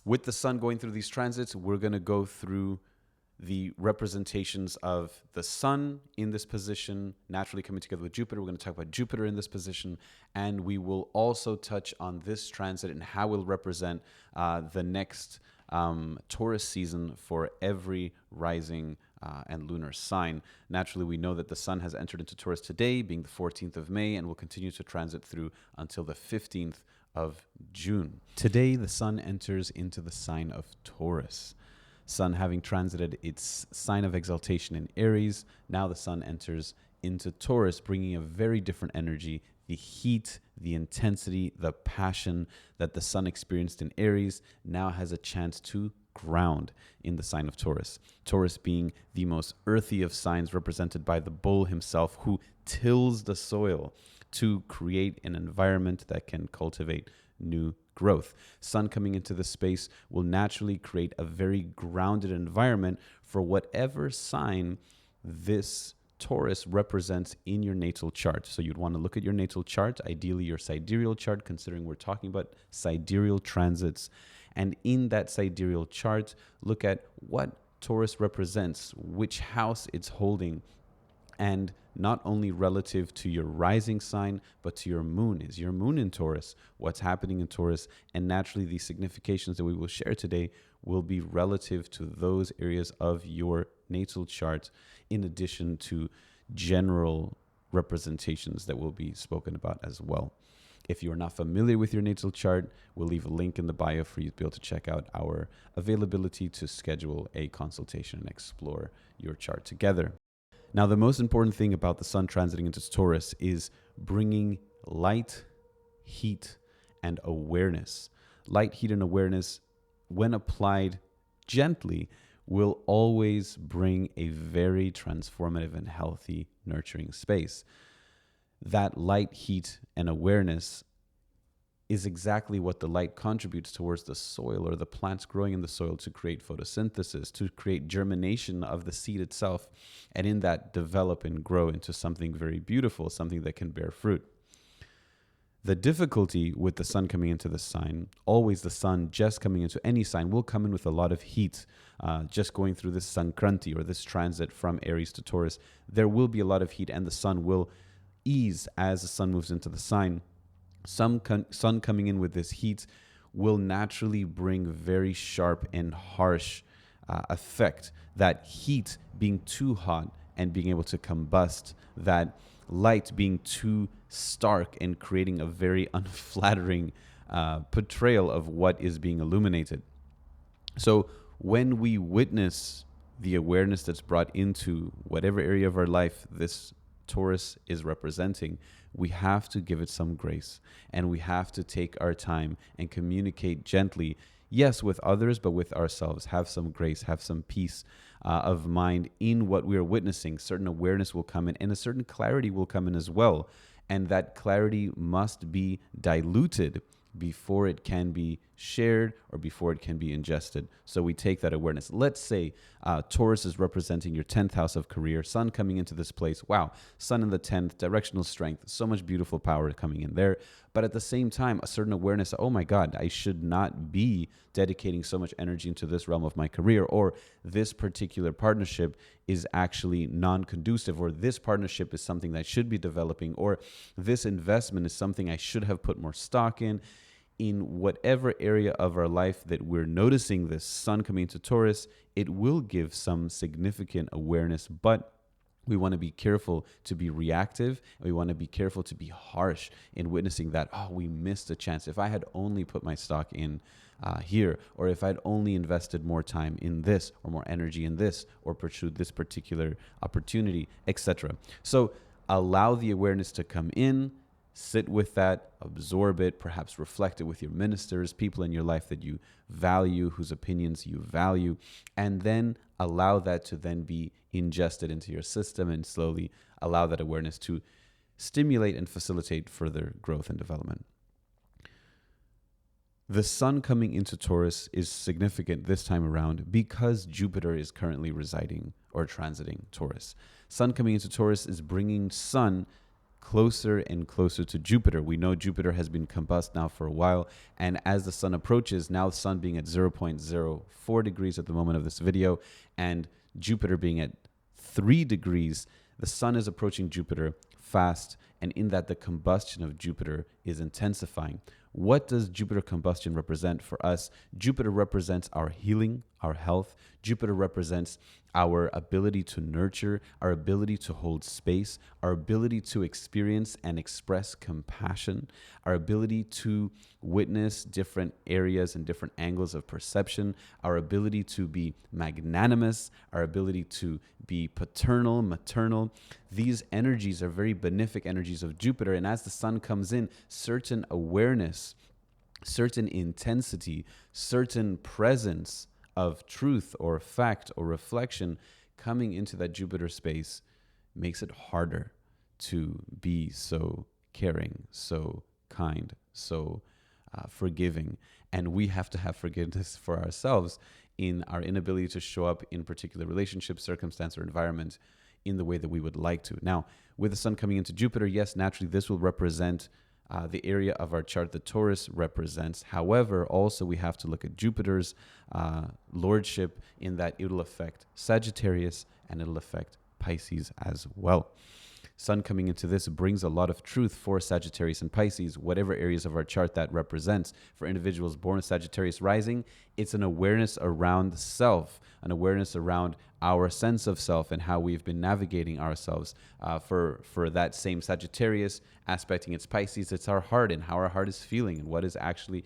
With the sun going through these transits, we're going to go through the representations of the sun in this position, naturally coming together with Jupiter. We're going to talk about Jupiter in this position, and we will also touch on this transit and how it will represent the next Taurus season for every rising and lunar sign. Naturally, we know that the sun has entered into Taurus today, being the 14th of May, and will continue to transit through until the 15th of June. Today, the sun enters into the sign of Taurus. Sun having transited its sign of exaltation in Aries, now the sun enters into Taurus, bringing a very different energy. The heat, the intensity, the passion that the sun experienced in Aries now has a chance to ground in the sign of Taurus. Taurus being the most earthy of signs, represented by the bull himself, who tills the soil to create an environment that can cultivate new growth. Sun coming into the space will naturally create a very grounded environment for whatever sign this Taurus represents in your natal chart. So you'd want to look at your natal chart, ideally your sidereal chart, considering we're talking about sidereal transits. And in that sidereal chart, look at what Taurus represents, which house it's holding, and not only relative to your rising sign, but to your moon. Is your moon in Taurus? What's happening in Taurus? And naturally, the significations that we will share today will be relative to those areas of your natal chart, in addition to general representations that will be spoken about as well. If you are not familiar with your natal chart, we'll leave a link in the bio for you to be able to check out our availability to schedule a consultation and explore your chart together. Now, the most important thing about the sun transiting into Taurus is bringing light, heat, and awareness. Light, heat, and awareness, when applied gently, will always bring a very transformative and healthy, nurturing space. That light, heat, and awareness is exactly what the light contributes towards the soil or the plants growing in the soil to create photosynthesis, to create germination of the seed itself, and in that develop and grow into something very beautiful, something that can bear fruit. The difficulty with the sun coming into the sign, always the sun just coming into any sign will come in with a lot of heat, just going through this Sankranti or this transit from Aries to Taurus. There will be a lot of heat and the sun will ease as the sun moves into the sign. Sun coming in with this heat will naturally bring very sharp and harsh effect. That heat being too hot and being able to combust, that light being too stark and creating a very unflattering portrayal of what is being illuminated. So when we witness the awareness that's brought into whatever area of our life this Taurus is representing, we have to give it some grace, and we have to take our time and communicate gently, yes, with others, but with ourselves. Have some grace, have some peace of mind in what we are witnessing. Certain awareness will come in, and a certain clarity will come in as well. And that clarity must be diluted before it can be shared or before it can be ingested. So we take that awareness. Let's say Taurus is representing your 10th house of career, sun coming into this place. Wow, sun in the 10th, directional strength, so much beautiful power coming in there. But at the same time, a certain awareness, oh my God, I should not be dedicating so much energy into this realm of my career, or this particular partnership is actually non-conducive, or this partnership is something that I should be developing, or this investment is something I should have put more stock in. In whatever area of our life that we're noticing this sun coming into Taurus, it will give some significant awareness, but we want to be careful to be reactive, and we want to be careful to be harsh in witnessing that, oh, we missed a chance. If I had only put my stock in here, or if I'd only invested more time in this, or more energy in this, or pursued this particular opportunity, etc. So allow the awareness to come in, sit with that, absorb it, perhaps reflect it with your ministers, people in your life that you value, whose opinions you value, and then allow that to then be ingested into your system, and slowly allow that awareness to stimulate and facilitate further growth and development. The sun coming into Taurus is significant this time around because Jupiter is currently residing or transiting Taurus. Sun coming into Taurus is bringing sun closer and closer to Jupiter. We know Jupiter has been combust now for a while, and as the sun approaches, now the sun being at 0.04 degrees at the moment of this video, and Jupiter being at 3 degrees, the sun is approaching Jupiter fast, and in that the combustion of Jupiter is intensifying. What does Jupiter combustion represent for us? Jupiter represents our healing, our health. Jupiter represents our ability to nurture, our ability to hold space, our ability to experience and express compassion, our ability to witness different areas and different angles of perception, our ability to be magnanimous, our ability to be paternal, maternal. These energies are very benefic energies of Jupiter. And as the sun comes in, certain awareness, certain intensity, certain presence of truth or fact or reflection coming into that Jupiter space makes it harder to be so caring, so kind, so forgiving. And we have to have forgiveness for ourselves in our inability to show up in particular relationships, circumstance, or environment in the way that we would like to. Now, with the sun coming into Jupiter, yes, naturally, this will represent the area of our chart that Taurus represents. However, also we have to look at Jupiter's lordship in that it will affect Sagittarius and it'll affect Pisces as well. Sun coming into this brings a lot of truth for Sagittarius and Pisces, whatever areas of our chart that represents. For individuals born with Sagittarius rising, it's an awareness around self, an awareness around our sense of self and how we've been navigating ourselves. For that same Sagittarius aspecting its Pisces, it's our heart and how our heart is feeling and what is actually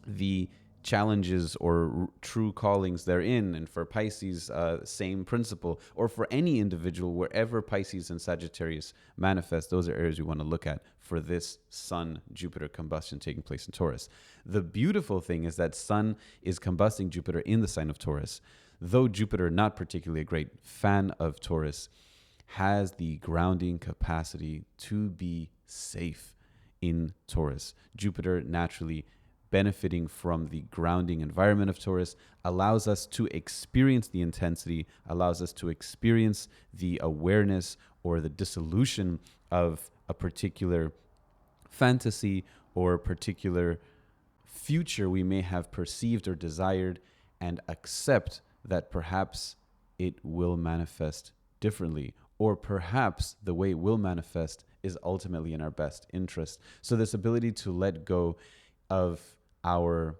the challenges or true callings therein. And for Pisces, same principle. Or for any individual, wherever Pisces and Sagittarius manifest, those are areas we want to look at for this Sun-Jupiter combustion taking place in Taurus. The beautiful thing is that Sun is combusting Jupiter in the sign of Taurus. Though Jupiter, not particularly a great fan of Taurus, has the grounding capacity to be safe in Taurus. Jupiter naturally benefiting from the grounding environment of Taurus allows us to experience the intensity, allows us to experience the awareness or the dissolution of a particular fantasy or a particular future we may have perceived or desired, and accept that perhaps it will manifest differently, or perhaps the way it will manifest is ultimately in our best interest. So this ability to let go of our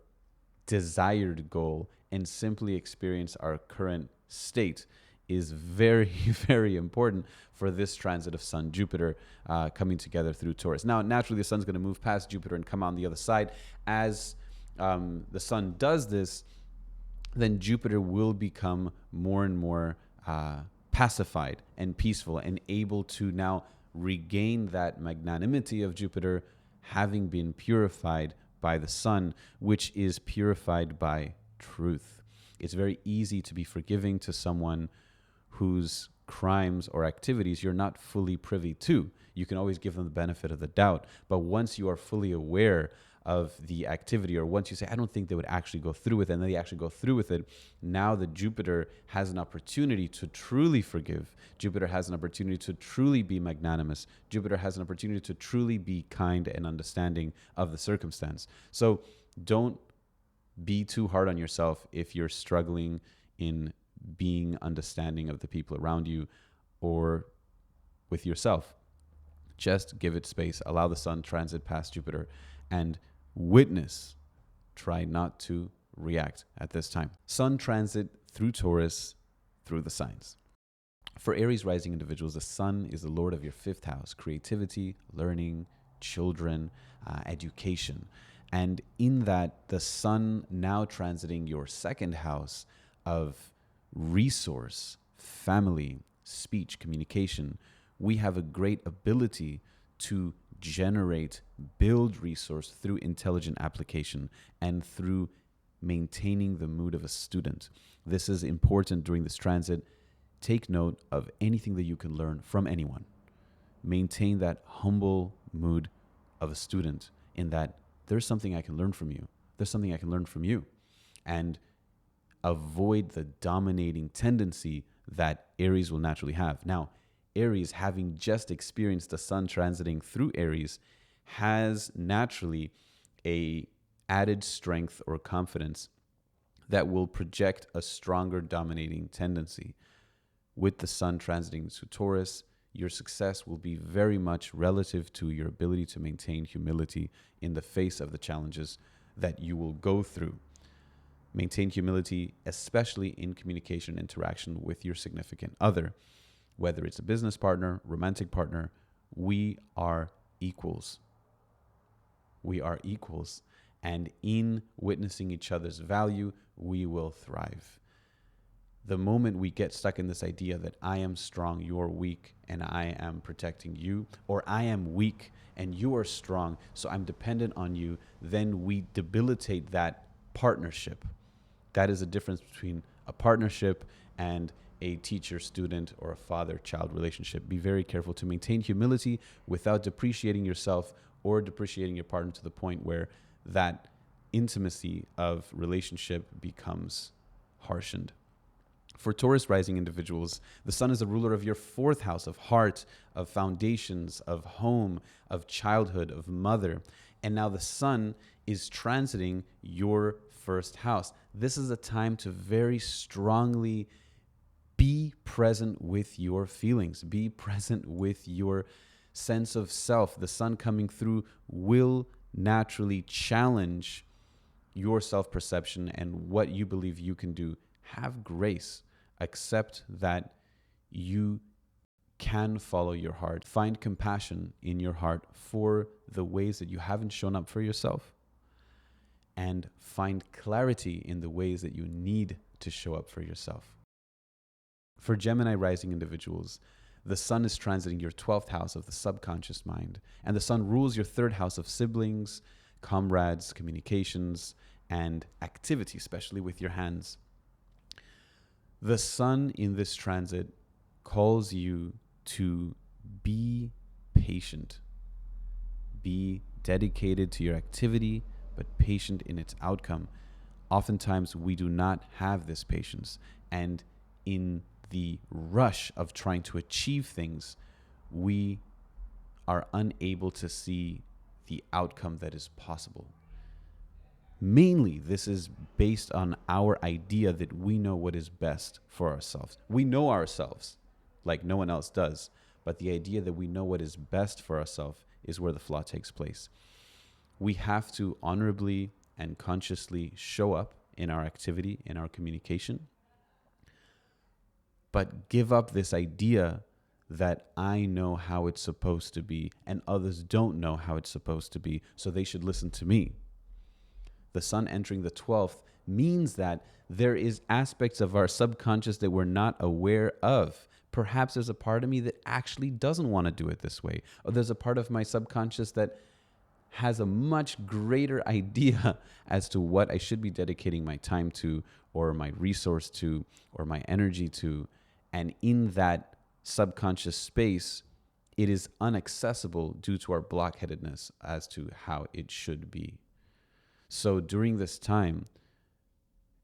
desired goal and simply experience our current state is very, very important for this transit of Sun Jupiter coming together through Taurus. Now, naturally, the Sun's going to move past Jupiter and come on the other side. As the Sun does this, then Jupiter will become more and more pacified and peaceful and able to now regain that magnanimity of Jupiter, having been purified by the Sun, which is purified by truth. It's very easy to be forgiving to someone whose crimes or activities you're not fully privy to. You can always give them the benefit of the doubt. But once you are fully aware of the activity, or once you say, I don't think they would actually go through with it, and then they actually go through with it, now that Jupiter has an opportunity to truly forgive. Jupiter has an opportunity to truly be magnanimous. Jupiter has an opportunity to truly be kind and understanding of the circumstance. So don't be too hard on yourself if you're struggling in being understanding of the people around you or with yourself. Just give it space. Allow the Sun transit past Jupiter and witness. Try not to react at this time. Sun transit through Taurus, through the signs. For Aries rising individuals, the Sun is the Lord of your 5th house, creativity, learning, children, education. And in that, the Sun now transiting your 2nd house of resource, family, speech, communication, we have a great ability to generate, build resource through intelligent application and through maintaining the mood of a student. This is important during this transit. Take note of anything that you can learn from anyone. Maintain that humble mood of a student in that there's something I can learn from you. There's something I can learn from you. And avoid the dominating tendency that Aries will naturally have. Now, Aries, having just experienced the sun transiting through Aries, has naturally a added strength or confidence that will project a stronger dominating tendency. With the sun transiting to Taurus, your success will be very much relative to your ability to maintain humility in the face of the challenges that you will go through. Maintain humility, especially in communication interaction with your significant other. Whether it's a business partner, romantic partner, we are equals. We are equals. And in witnessing each other's value, we will thrive. The moment we get stuck in this idea that I am strong, you're weak, and I am protecting you, or I am weak and you are strong, so I'm dependent on you, then we debilitate that partnership. That is the difference between a partnership and a teacher-student or a father-child relationship. Be very careful to maintain humility without depreciating yourself or depreciating your partner to the point where that intimacy of relationship becomes harshened. For Taurus rising individuals, the sun is the ruler of your fourth house of heart, of foundations, of home, of childhood, of mother. And now the sun is transiting your first house. This is a time to very strongly be present with your feelings, be present with your sense of self. The sun coming through will naturally challenge your self-perception and what you believe you can do. Have grace. Accept that you can follow your heart. Find compassion in your heart for the ways that you haven't shown up for yourself. And find clarity in the ways that you need to show up for yourself. For Gemini rising individuals, the sun is transiting your 12th house of the subconscious mind, and the sun rules your 3rd house of siblings, comrades, communications, and activity, especially with your hands. The sun in this transit calls you to be patient, be dedicated to your activity, but patient in its outcome. Oftentimes, we do not have this patience, and in the rush of trying to achieve things, we are unable to see the outcome that is possible. Mainly, this is based on our idea that we know what is best for ourselves. We know ourselves like no one else does, but the idea that we know what is best for ourselves is where the flaw takes place. We have to honorably and consciously show up in our activity, in our communication, but give up this idea that I know how it's supposed to be and others don't know how it's supposed to be, so they should listen to me. The sun entering the 12th means that there is aspects of our subconscious that we're not aware of. Perhaps there's a part of me that actually doesn't want to do it this way. Or there's a part of my subconscious that has a much greater idea as to what I should be dedicating my time to, or my resource to, or my energy to. And in that subconscious space, it is inaccessible due to our blockheadedness as to how it should be. So during this time,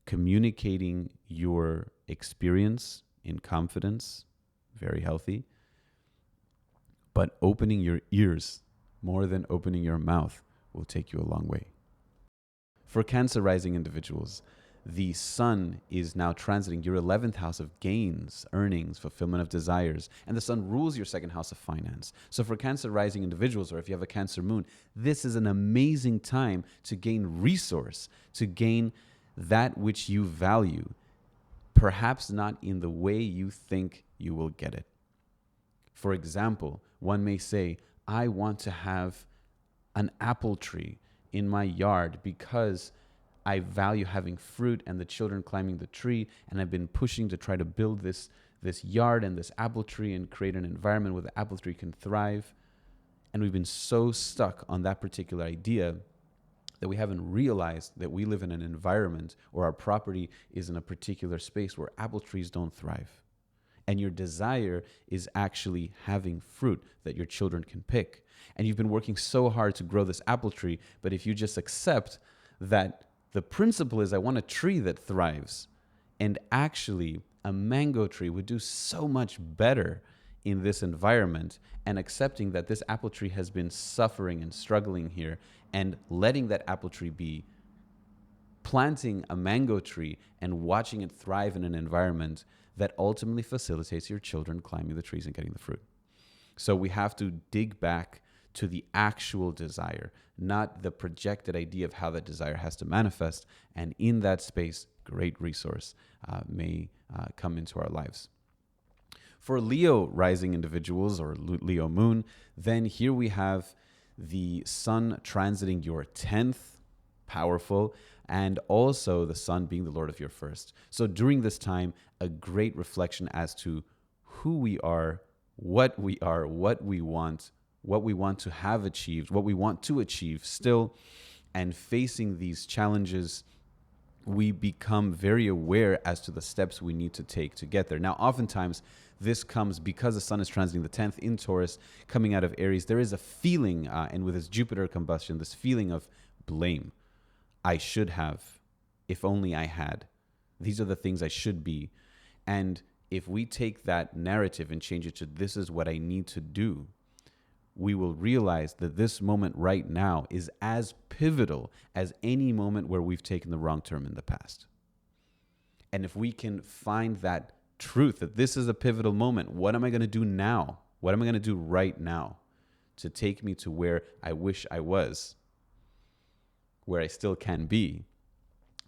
communicating your experience in confidence, very healthy, but opening your ears more than opening your mouth will take you a long way. For Cancer rising individuals, the sun is now transiting your 11th house of gains, earnings, fulfillment of desires, and the sun rules your 2nd house of finance. So for Cancer rising individuals, or if you have a Cancer moon, this is an amazing time to gain resource, to gain that which you value, perhaps not in the way you think you will get it. For example, one may say, I want to have an apple tree in my yard because I value having fruit and the children climbing the tree, and I've been pushing to try to build this yard and this apple tree and create an environment where the apple tree can thrive. And we've been so stuck on that particular idea that we haven't realized that we live in an environment or our property is in a particular space where apple trees don't thrive. And your desire is actually having fruit that your children can pick. And you've been working so hard to grow this apple tree, but if you just accept that the principle is I want a tree that thrives, and actually a mango tree would do so much better in this environment and accepting that this apple tree has been suffering and struggling here, and letting that apple tree be, planting a mango tree and watching it thrive in an environment that ultimately facilitates your children climbing the trees and getting the fruit. So we have to dig back to the actual desire, not the projected idea of how that desire has to manifest. And in that space, great resource may come into our lives. For Leo rising individuals or Leo moon, then here we have the sun transiting your 10th, powerful, and also the sun being the Lord of your first. So during this time, a great reflection as to who we are, what we want to have achieved, what we want to achieve still, and facing these challenges, we become very aware as to the steps we need to take to get there. Now, oftentimes, this comes because the sun is transiting the 10th in Taurus, coming out of Aries. There is a feeling, and with its Jupiter combustion, this feeling of blame. I should have, if only I had. These are the things I should be. And if we take that narrative and change it to this is what I need to do, we will realize that this moment right now is as pivotal as any moment where we've taken the wrong turn in the past. And if we can find that truth, that this is a pivotal moment, what am I going to do now? What am I going to do right now to take me to where I wish I was, where I still can be?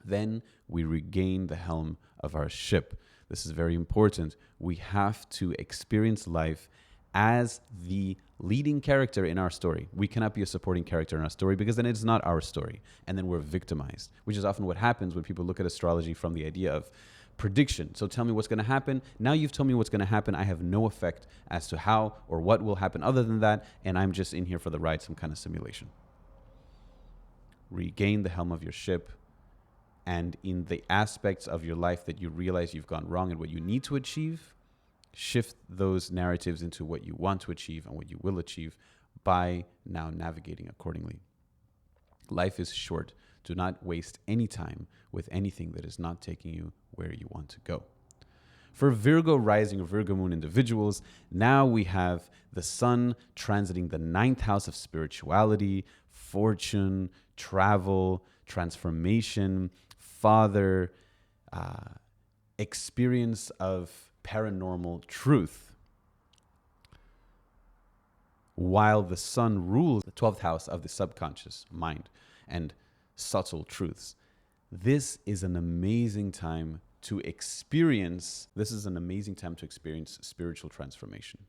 Then we regain the helm of our ship. This is very important. We have to experience life as the leading character in our story. We cannot be a supporting character in our story because then it's not our story. And then we're victimized, which is often what happens when people look at astrology from the idea of prediction. So tell me what's going to happen. Now you've told me what's going to happen. I have no effect as to how or what will happen other than that. And I'm just in here for the ride, some kind of simulation. Regain the helm of your ship. And in the aspects of your life that you realize you've gone wrong and what you need to achieve, shift those narratives into what you want to achieve and what you will achieve by now navigating accordingly. Life is short. Do not waste any time with anything that is not taking you where you want to go. For Virgo rising or Virgo moon individuals, now we have the sun transiting the 9th house of spirituality, fortune, travel, transformation, father, experience of paranormal truth, while the sun rules the 12th house of the subconscious mind and subtle truths. This is an amazing time to experience. This is an amazing time to experience spiritual transformation.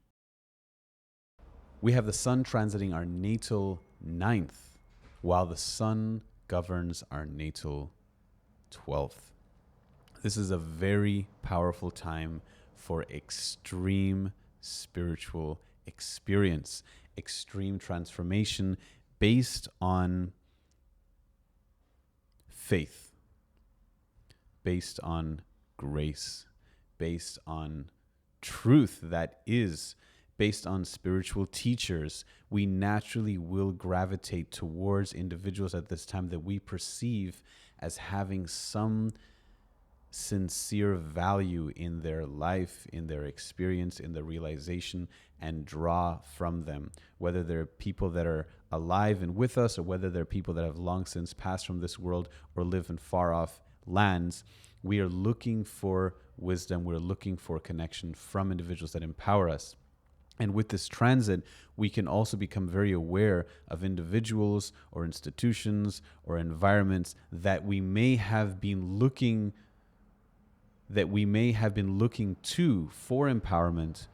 We have the sun transiting our natal 9th, while the sun governs our natal 12th. This is a very powerful time for extreme spiritual experience, extreme transformation based on faith, based on grace, based on truth that is, based on spiritual teachers. We naturally will gravitate towards individuals at this time that we perceive as having some sincere value in their life, in their experience, in their realization, and draw from them. Whether they're people that are alive and with us, or whether they're people that have long since passed from this world or live in far off lands, we are looking for wisdom. We're looking for connection from individuals that empower us. And with this transit, we can also become very aware of individuals or institutions or environments that we may have been looking to for empowerment,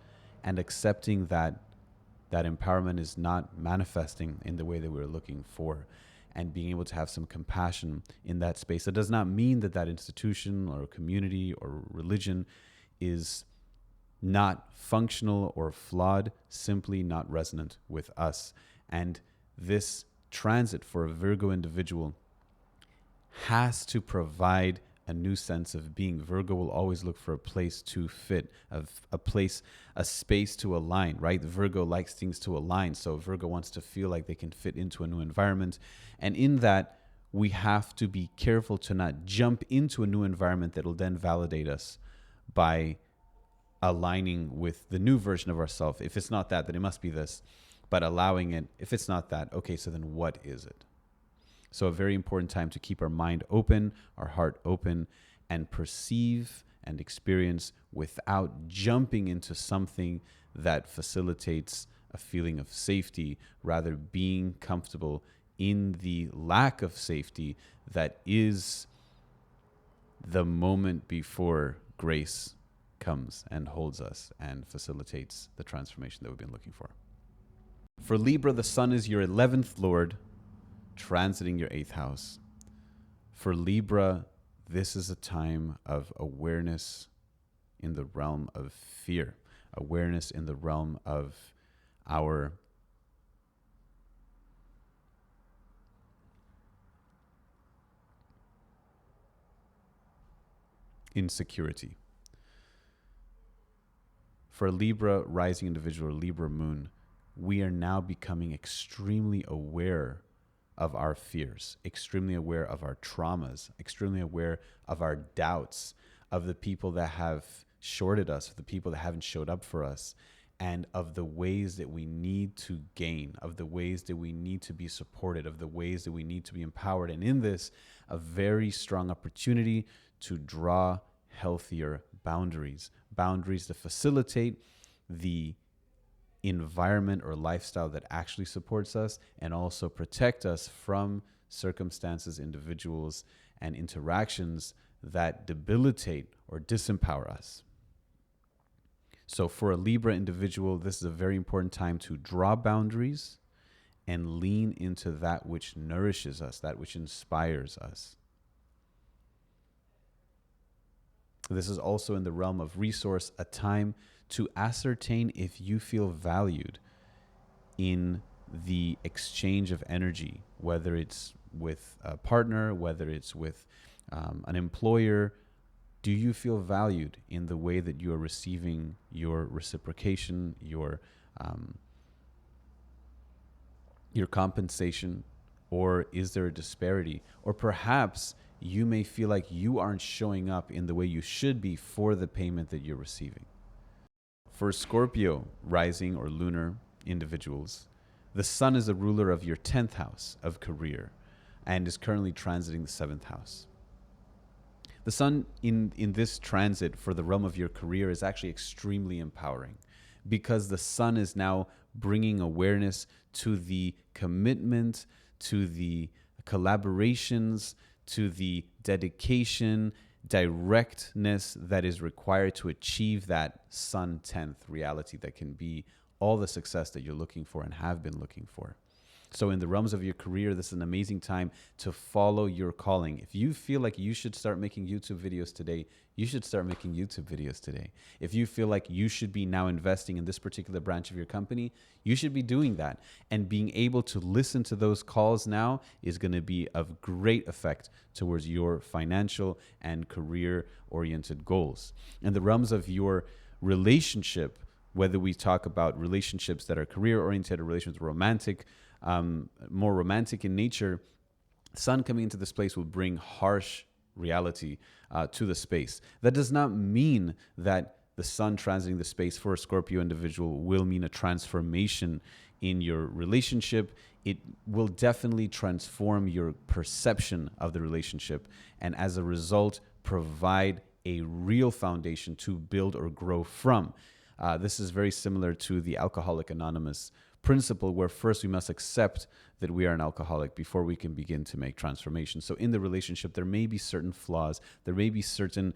and accepting that empowerment is not manifesting in the way that we're looking for, and being able to have some compassion in that space. It does not mean that institution or community or religion is not functional or flawed, simply not resonant with us. And this transit for a Virgo individual has to provide a new sense of being. Virgo will always look for a place to fit, a space to align, right? Virgo likes things to align. So Virgo wants to feel like they can fit into a new environment. And in that, we have to be careful to not jump into a new environment that will then validate us by aligning with the new version of ourselves. If it's not that, then it must be this. But allowing it, if it's not that, okay, so then what is it? So a very important time to keep our mind open, our heart open, and perceive and experience without jumping into something that facilitates a feeling of safety, rather being comfortable in the lack of safety that is the moment before grace comes and holds us and facilitates the transformation that we've been looking for. For Libra, the sun is your 11th lord, transiting your 8th house. For Libra, this is a time of awareness in the realm of fear, awareness in the realm of our insecurity. For a Libra rising individual, Libra moon, we are now becoming extremely aware of our fears, extremely aware of our traumas, extremely aware of our doubts, of the people that have shorted us, of the people that haven't showed up for us, and of the ways that we need to gain, of the ways that we need to be supported, of the ways that we need to be empowered. And in this, a very strong opportunity to draw healthier boundaries, boundaries that facilitate the environment or lifestyle that actually supports us and also protect us from circumstances, individuals, and interactions that debilitate or disempower us. So for a Libra individual, this is a very important time to draw boundaries and lean into that which nourishes us, that which inspires us. This is also in the realm of resource, a time to ascertain if you feel valued in the exchange of energy, whether it's with a partner, whether it's with an employer. Do you feel valued in the way that you are receiving your reciprocation, your compensation, or is there a disparity? Or perhaps you may feel like you aren't showing up in the way you should be for the payment that you're receiving. For Scorpio rising or lunar individuals, the sun is the ruler of your 10th house of career and is currently transiting the 7th house. The sun in this transit for the realm of your career is actually extremely empowering because the sun is now bringing awareness to the commitment, to the collaborations, to the dedication, directness that is required to achieve that sun 10th reality that can be all the success that you're looking for and have been looking for. So in the realms of your career, this is an amazing time to follow your calling. If you feel like you should start making YouTube videos today, you should start making YouTube videos today. If you feel like you should be now investing in this particular branch of your company, you should be doing that. And being able to listen to those calls now is going to be of great effect towards your financial and career-oriented goals. In the realms of your relationship, whether we talk about relationships that are career-oriented or relationships romantic, more romantic in nature, sun coming into this place will bring harsh reality to the space. That does not mean that the sun transiting the space for a Scorpio individual will mean a transformation in your relationship. It will definitely transform your perception of the relationship, and as a result, provide a real foundation to build or grow from. This is very similar to the Alcoholic Anonymous principle, where first we must accept that we are an alcoholic before we can begin to make transformation. So in the relationship, there may be certain flaws, there may be certain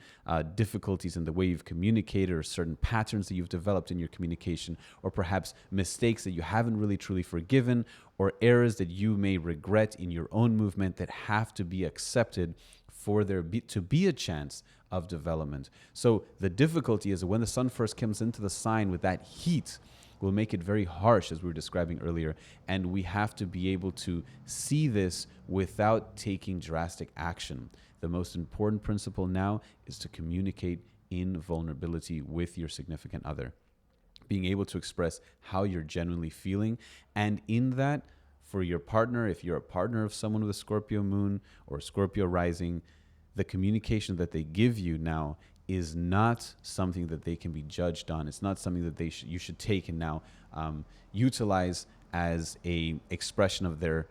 difficulties in the way you've communicated, or certain patterns that you've developed in your communication, or perhaps mistakes that you haven't really truly forgiven, or errors that you may regret in your own movement that have to be accepted for there to be a chance of development. So the difficulty is when the sun first comes into the sign with that heat, will make it very harsh, as we were describing earlier, and we have to be able to see this without taking drastic action. The most important principle now is to communicate in vulnerability with your significant other, being able to express how you're genuinely feeling, and in that, for your partner, if you're a partner of someone with a Scorpio moon or Scorpio rising, the communication that they give you now is not something that they can be judged on. It's not something that you should take and now utilize as a expression of their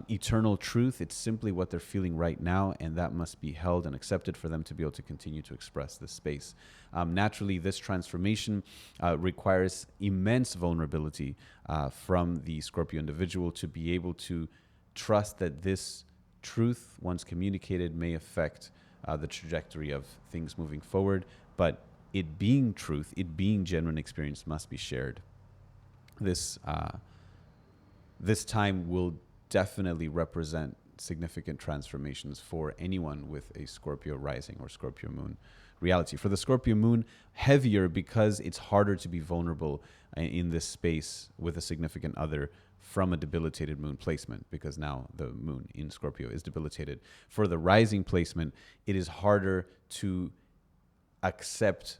eternal truth. It's simply what they're feeling right now, and that must be held and accepted for them to be able to continue to express this space. Naturally, this transformation requires immense vulnerability from the Scorpio individual to be able to trust that this truth, once communicated, may affect the trajectory of things moving forward. But it being truth, it being genuine experience, must be shared. This time will definitely represent significant transformations for anyone with a Scorpio rising or Scorpio moon reality. For the Scorpio moon, heavier because it's harder to be vulnerable in this space with a significant other from a debilitated moon placement, because now the moon in Scorpio is debilitated. For the rising placement, it is harder to accept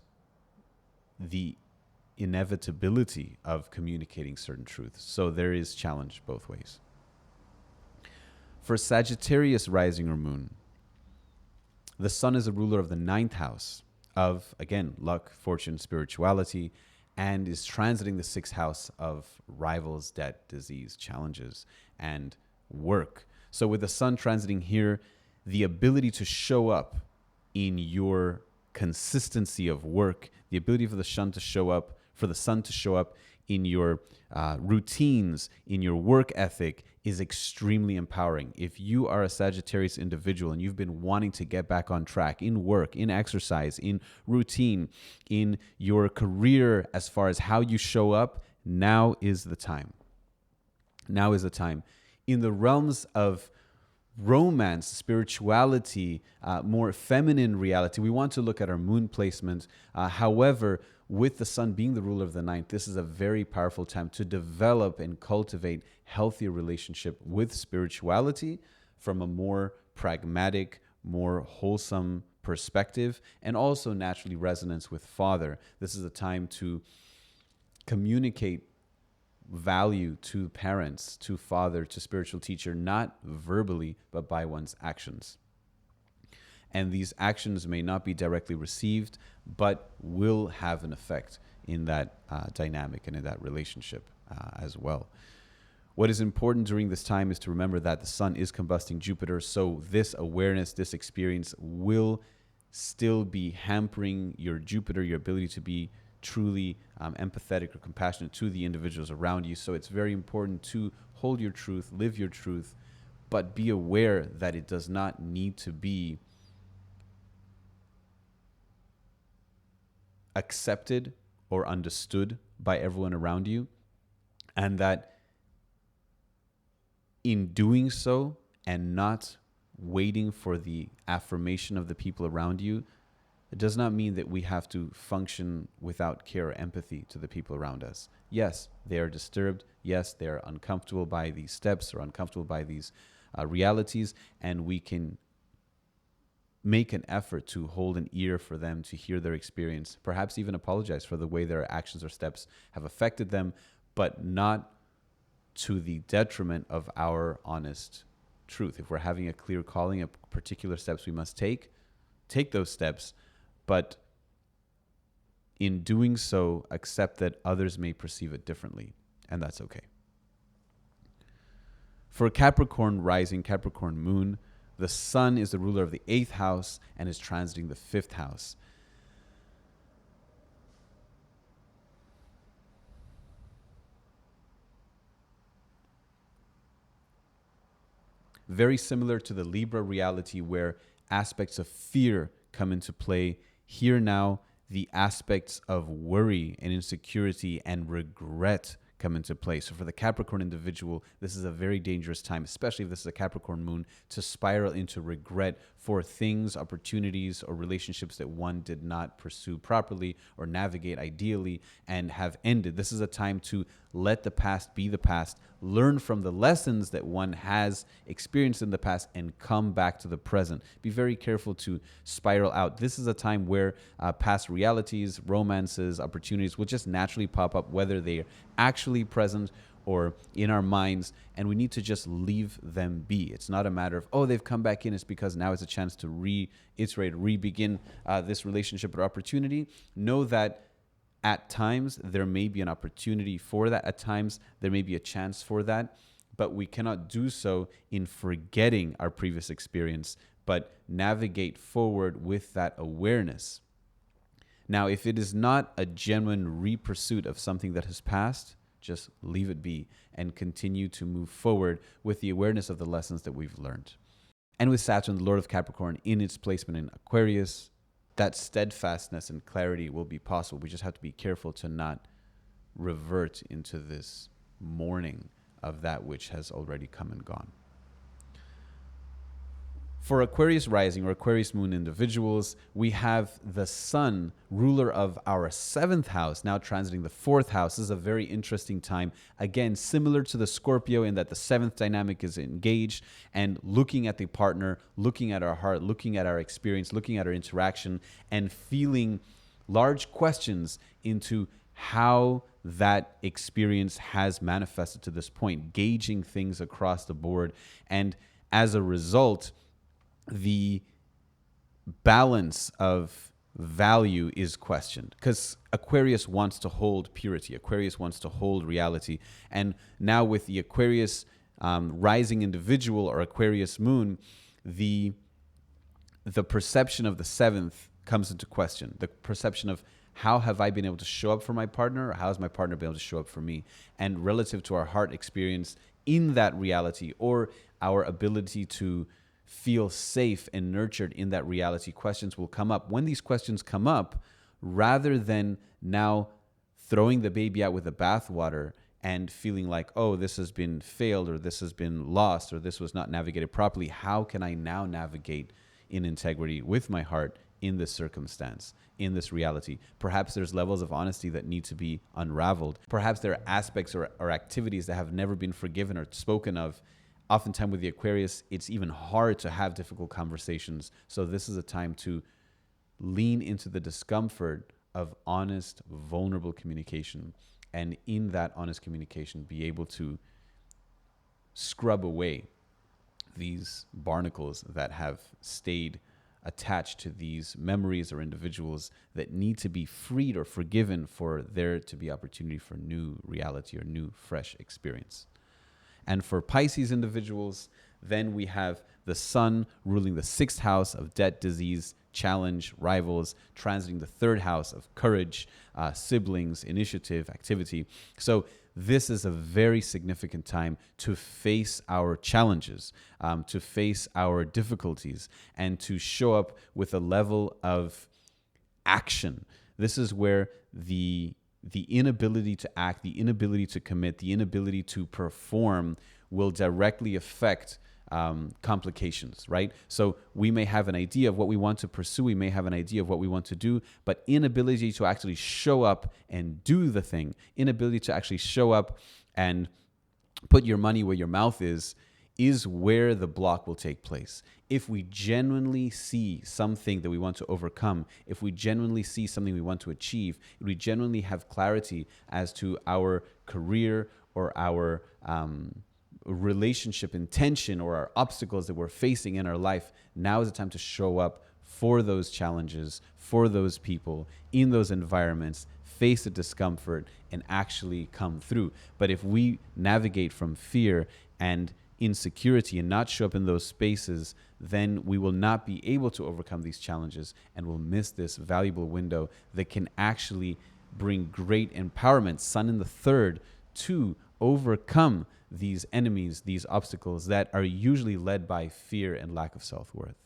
the inevitability of communicating certain truths. So there is challenge both ways. For Sagittarius rising or moon, the sun is a ruler of the 9th house of, again, luck, fortune, spirituality, and is transiting the 6th house of rivals, debt, disease, challenges, and work. So with the sun transiting here, the ability to show up in your consistency of work, the ability for the sun to show up, in your routines, in your work ethic, is extremely empowering. If you are a Sagittarius individual and you've been wanting to get back on track in work, in exercise, in routine, in your career, as far as how you show up, now is the time. Now is the time. In the realms of romance, spirituality, more feminine reality, we want to look at our moon placement. However, with the sun being the ruler of the 9th, this is a very powerful time to develop and cultivate healthier relationship with spirituality from a more pragmatic, more wholesome perspective, and also naturally resonance with Father. This is a time to communicate value to parents, to father, to spiritual teacher, not verbally, but by one's actions. And these actions may not be directly received, but will have an effect in that dynamic and in that relationship as well. What is important during this time is to remember that the sun is combusting Jupiter, so this awareness, this experience will still be hampering your Jupiter, your ability to be truly empathetic or compassionate to the individuals around you. So it's very important to hold your truth, live your truth, but be aware that it does not need to be accepted or understood by everyone around you, and that in doing so and not waiting for the affirmation of the people around you, it does not mean that we have to function without care or empathy to the people around us. Yes, they are disturbed. Yes, they are uncomfortable by these steps or uncomfortable by these realities, and we can make an effort to hold an ear for them to hear their experience, perhaps even apologize for the way their actions or steps have affected them, but not to the detriment of our honest truth. If we're having a clear calling, a particular steps we must take those steps, but in doing so, accept that others may perceive it differently, and that's okay. For Capricorn rising, Capricorn moon, the sun is the ruler of the 8th house and is transiting the 5th house. Very similar to the Libra reality where aspects of fear come into play. Here now, the aspects of worry and insecurity and regret come into play. So for the Capricorn individual, this is a very dangerous time, especially if this is a Capricorn moon, to spiral into regret for things, opportunities, or relationships that one did not pursue properly or navigate ideally and have ended. This is a time to let the past be the past, learn from the lessons that one has experienced in the past, and come back to the present. Be very careful to spiral out. This is a time where past realities, romances, opportunities will just naturally pop up, whether they're actually present or in our minds, and we need to just leave them be. It's not a matter of, oh, they've come back in. It's because now it's a chance to reiterate, re-begin this relationship or opportunity. Know that at times there may be an opportunity for that. At times there may be a chance for that, but we cannot do so in forgetting our previous experience, but navigate forward with that awareness. Now, if it is not a genuine re-pursuit of something that has passed, just leave it be and continue to move forward with the awareness of the lessons that we've learned. And with Saturn, the Lord of Capricorn, in its placement in Aquarius, that steadfastness and clarity will be possible. We just have to be careful to not revert into this mourning of that which has already come and gone. For Aquarius rising or Aquarius moon individuals, we have the sun, ruler of our 7th house, now transiting the 4th house. This is a very interesting time. Again, similar to the Scorpio in that the 7th dynamic is engaged and looking at the partner, looking at our heart, looking at our experience, looking at our interaction, and feeling large questions into how that experience has manifested to this point, gauging things across the board. And as a result, the balance of value is questioned because Aquarius wants to hold purity. Aquarius wants to hold reality. And now with the Aquarius rising individual or Aquarius moon, the perception of the 7th comes into question. The perception of how have I been able to show up for my partner, or how has my partner been able to show up for me? And relative to our heart experience in that reality, or our ability to feel safe and nurtured in that reality, questions will come up. When these questions come up, rather than now throwing the baby out with the bathwater and feeling like, oh, this has been failed, or this has been lost, or this was not navigated properly, how can I now navigate in integrity with my heart in this circumstance, in this reality? Perhaps there's levels of honesty that need to be unraveled. Perhaps there are aspects or activities that have never been forgiven or spoken of. Oftentimes with the Aquarius, it's even hard to have difficult conversations. So this is a time to lean into the discomfort of honest, vulnerable communication. And in that honest communication, be able to scrub away these barnacles that have stayed attached to these memories or individuals that need to be freed or forgiven for there to be opportunity for new reality or new, fresh experience. And for Pisces individuals, then we have the sun ruling the 6th house of debt, disease, challenge, rivals, transiting the 3rd house of courage, siblings, initiative, activity. So this is a very significant time to face our challenges, to face our difficulties, and to show up with a level of action. This is where the inability to act, the inability to commit, the inability to perform will directly affect complications, right? So we may have an idea of what we want to pursue. We may have an idea of what we want to do, but inability to actually show up and do the thing, inability to actually show up and put your money where your mouth is where the block will take place. If we genuinely see something that we want to overcome, if we genuinely see something we want to achieve, if we genuinely have clarity as to our career or our relationship intention or our obstacles that we're facing in our life, now is the time to show up for those challenges, for those people, in those environments, face the discomfort, and actually come through. But if we navigate from fear and insecurity and not show up in those spaces, then we will not be able to overcome these challenges and will miss this valuable window that can actually bring great empowerment, sun in the 3rd, to overcome these enemies, these obstacles that are usually led by fear and lack of self-worth.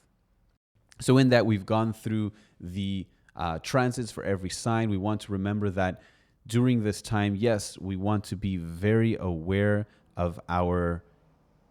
So in that, we've gone through the transits for every sign. We want to remember that during this time, yes, we want to be very aware of our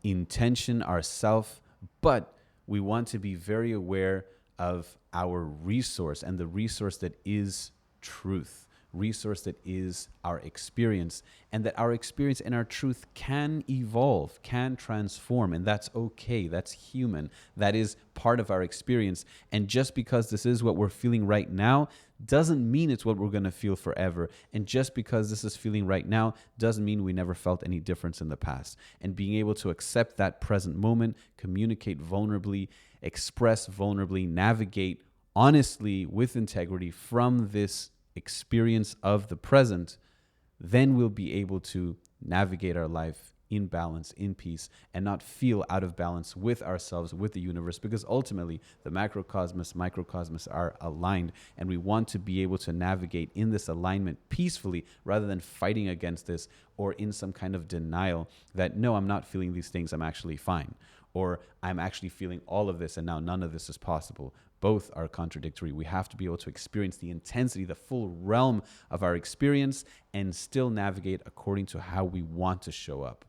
intention, ourself, but we want to be very aware of our resource, and the resource that is truth. resource that is our experience, and that our experience and our truth can evolve, can transform, and that's okay. That's human. That is part of our experience. And just because this is what we're feeling right now doesn't mean it's what we're going to feel forever. And just because this is feeling right now doesn't mean we never felt any difference in the past. And being able to accept that present moment, communicate vulnerably, express vulnerably, navigate honestly with integrity from this experience of the present, then we'll be able to navigate our life in balance, in peace, and not feel out of balance with ourselves, with the universe, because ultimately the macrocosmos, microcosmos are aligned, and we want to be able to navigate in this alignment peacefully rather than fighting against this or in some kind of denial that, no, I'm not feeling these things, I'm actually fine, or I'm actually feeling all of this and now none of this is possible. Both are contradictory. We have to be able to experience the intensity, the full realm of our experience, and still navigate according to how we want to show up.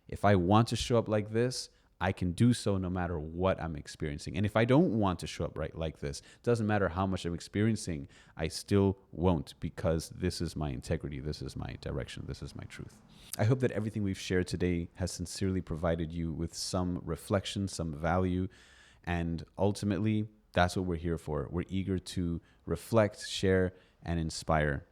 If I want to show up like this, I can do so no matter what I'm experiencing. And if I don't want to show up right like this, doesn't matter how much I'm experiencing, I still won't, because this is my integrity, this is my direction, this is my truth. I hope that everything we've shared today has sincerely provided you with some reflection, some value, and ultimately, that's what we're here for. We're eager to reflect, share, and inspire.